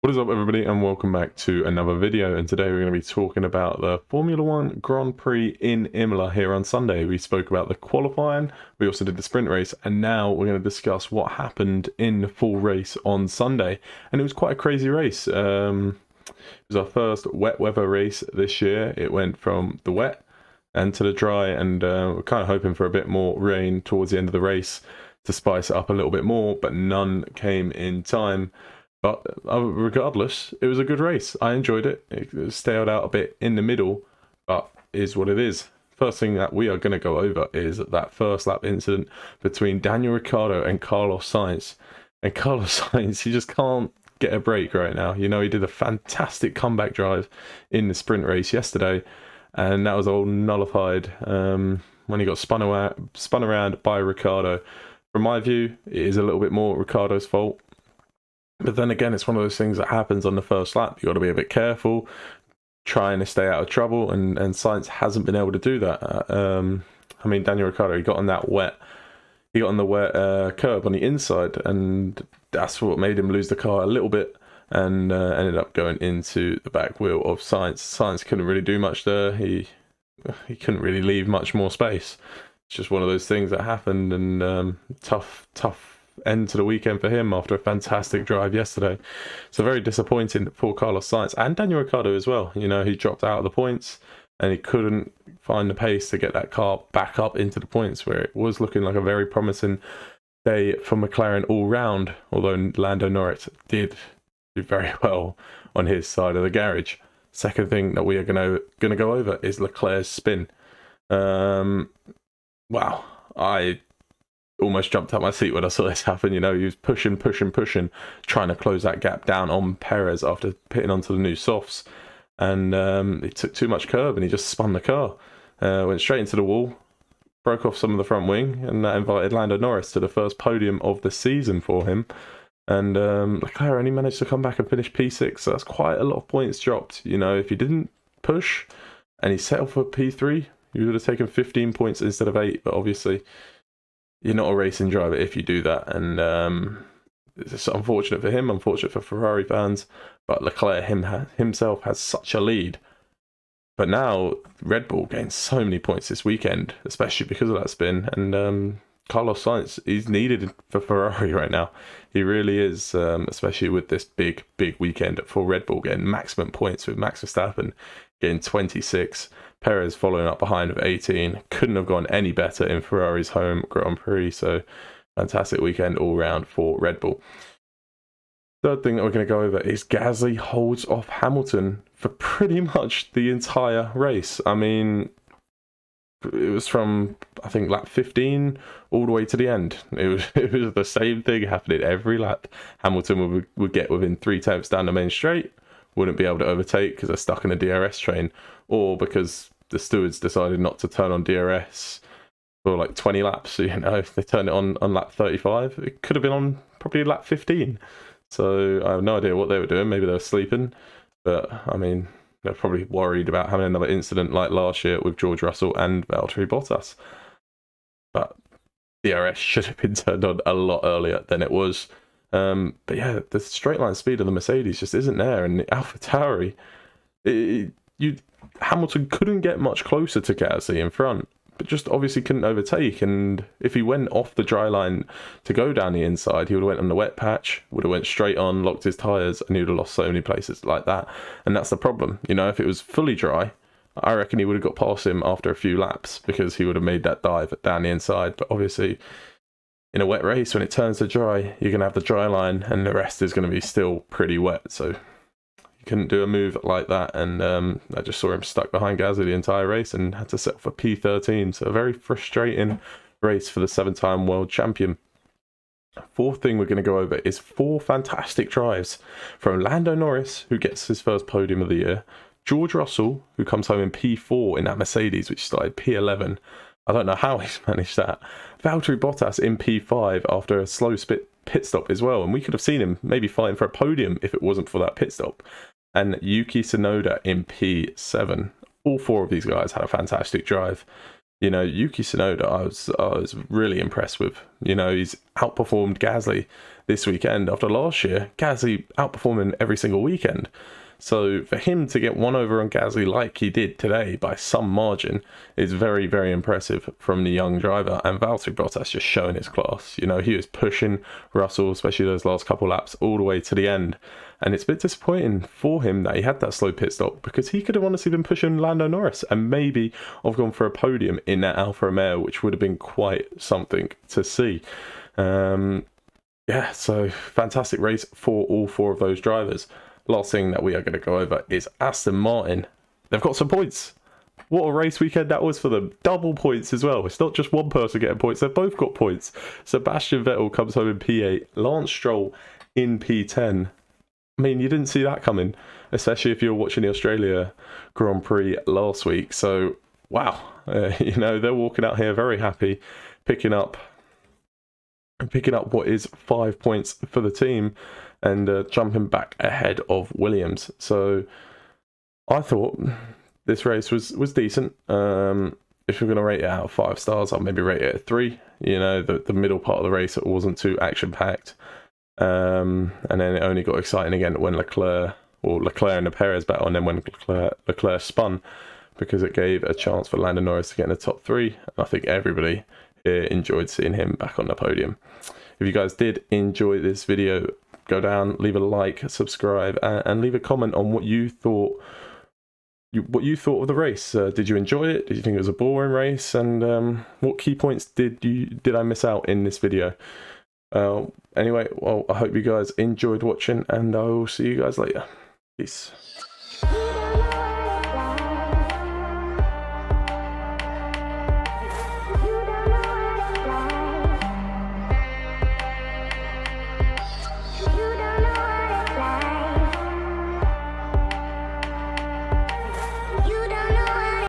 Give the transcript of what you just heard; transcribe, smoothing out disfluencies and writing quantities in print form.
What is up, everybody, and welcome back to another video. And today we're going to be talking about the Formula One Grand Prix in Imola here on Sunday. We spoke about the qualifying, we also did the sprint race, and now we're going to discuss what happened in the full race on Sunday. And it was quite a crazy race. It was our first wet weather race this year. It went from the wet and to the dry, and we're kind of hoping for a bit more rain towards the end of the race to spice it up a little bit more, but none came in time. But regardless, it was a good race. I enjoyed it. It stayed out a bit in the middle, but is what it is. First thing that we are going to go over is that first lap incident between Daniel Ricciardo and Carlos Sainz. And Carlos Sainz, he just can't get a break right now. You know, he did a fantastic comeback drive in the sprint race yesterday, and that was all nullified when he got spun around by Ricciardo. From my view, it is a little bit more Ricciardo's fault. But then again, it's one of those things that happens on the first lap. You've got to be a bit careful, trying to stay out of trouble, and Sainz hasn't been able to do that. I mean, Daniel Ricciardo, he got on the wet curb on the inside, and that's what made him lose the car a little bit, and ended up going into the back wheel of Sainz. Sainz couldn't really do much there. He couldn't really leave much more space. It's just one of those things that happened, and tough end to the weekend for him after a fantastic drive yesterday. So very disappointing for Carlos Sainz and Daniel Ricciardo as well. You know, he dropped out of the points and he couldn't find the pace to get that car back up into the points, where it was looking like a very promising day for McLaren all round, although Lando Norris did do very well on his side of the garage. Second thing that we are going to go over is Leclerc's spin. Wow, I almost jumped out my seat when I saw this happen. You know, he was pushing, trying to close that gap down on Perez after pitting onto the new softs, and he took too much curb and he just spun the car, went straight into the wall, broke off some of the front wing, and that invited Lando Norris to the first podium of the season for him. And Leclerc only managed to come back and finish P6, so that's quite a lot of points dropped. You know, if he didn't push and he settled for P3, he would have taken 15 points instead of 8, but obviously you're not a racing driver if you do that, and it's unfortunate for him, unfortunate for Ferrari fans, but Leclerc himself has such a lead. But now Red Bull gained so many points this weekend, especially because of that spin, and Carlos Sainz is needed for Ferrari right now. He really is, especially with this big weekend for Red Bull, getting maximum points with Max Verstappen getting 26. Perez following up behind with 18. Couldn't have gone any better in Ferrari's home Grand Prix. So fantastic weekend all round for Red Bull. Third thing that we're going to go over is Gasly holds off Hamilton for pretty much the entire race. I mean, it was from, I think, lap 15 all the way to the end. It was the same thing happening every lap. Hamilton would get within 3/10 down the main straight, wouldn't be able to overtake because they're stuck in a DRS train, or because the stewards decided not to turn on DRS for like 20 laps. You know, if they turned it on lap 35, it could have been on probably lap 15. So I have no idea what they were doing. Maybe they were sleeping, but I mean, they're probably worried about having another incident like last year with George Russell and Valtteri Bottas. But DRS should have been turned on a lot earlier than it was. But yeah, the straight line speed of the Mercedes just isn't there, and the AlphaTauri, Hamilton couldn't get much closer to Gasly in front, but just obviously couldn't overtake. And if he went off the dry line to go down the inside, he would have went on the wet patch, would have went straight on, locked his tyres, and he would have lost so many places like that. And that's the problem. You know, if it was fully dry, I reckon he would have got past him after a few laps, because he would have made that dive down the inside. But obviously, in a wet race, when it turns to dry, you're going to have the dry line, and the rest is going to be still pretty wet. So you couldn't do a move like that, and I just saw him stuck behind Gasly the entire race and had to settle for P13. So a very frustrating race for the 7-time world champion. Fourth thing we're going to go over is 4 fantastic drives from Lando Norris, who gets his first podium of the year, George Russell, who comes home in P4 in that Mercedes, which started P11. I don't know how he's managed that. Valtteri Bottas in P5 after a slow pit stop as well, and we could have seen him maybe fighting for a podium if it wasn't for that pit stop. And Yuki Tsunoda in P7. All 4 of these guys had a fantastic drive. You know, Yuki Tsunoda, I was really impressed with. You know, he's outperformed Gasly this weekend. After last year, Gasly outperforming every single weekend. So for him to get one over on Gasly like he did today by some margin is very, very impressive from the young driver. And Valtteri Bottas just showing his class. You know, he was pushing Russell, especially those last couple laps, all the way to the end. And it's a bit disappointing for him that he had that slow pit stop, because he could have honestly been pushing Lando Norris and maybe have gone for a podium in that Alfa Romeo, which would have been quite something to see. Yeah, so fantastic race for all four of those drivers. Last thing that we are going to go over is Aston Martin. They've got some points. What a race weekend that was for them. Double points as well. It's not just one person getting points. They've both got points. Sebastian Vettel comes home in P8. Lance Stroll in P10. I mean, you didn't see that coming, especially if you were watching the Australia Grand Prix last week. So, wow. You know, they're walking out here very happy, picking up what is 5 points for the team, and jumping back ahead of Williams. So I thought this race was decent. If you're going to rate it out of 5 stars, I'll maybe rate it a 3. You know, the middle part of the race, it wasn't too action-packed. And then it only got exciting again when Leclerc and the Perez battle, and then when Leclerc spun, because it gave a chance for Lando Norris to get in the top 3. And I think everybody here enjoyed seeing him back on the podium. If you guys did enjoy this video, go down, leave a like, subscribe, and leave a comment on what you thought of the race. Did you enjoy it? Did you think it was a boring race? And what key points did I miss out in this video? Anyway, well, I hope you guys enjoyed watching, and I will see you guys later. Peace.